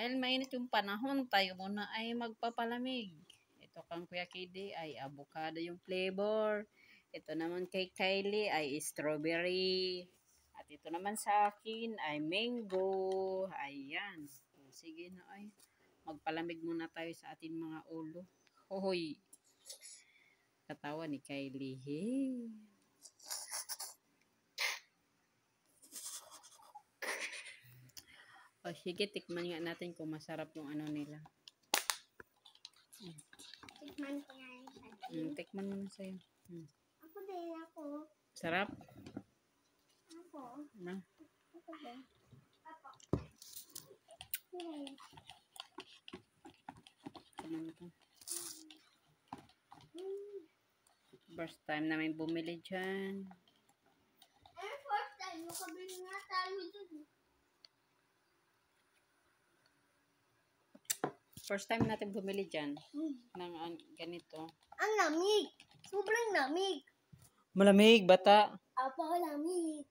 Dahil mainit yung panahon, tayo muna ay magpapalamig. Ito kang Kuya KD ay avocado yung flavor. Ito naman kay Kylie ay strawberry. At ito naman sa akin ay mango. Ayan. Sige na ay. Magpalamig muna tayo sa ating mga ulo. Hoy. Katawa ni Kylie. Hey. O sige, tikman nga natin kung masarap yung ano nila. Tikman ko nga yung sa'yo. Tikman mo na sa'yo. Ako din, ako. Sarap? Ako. Na? Ako din. Ako. Yay. First time namin bumili dyan. First time, makabili nga tayo dun. First time natin bumili dyan. Ng ganito. Ang lamig. Sobrang lamig. Malamig, bata. Apa, lamig.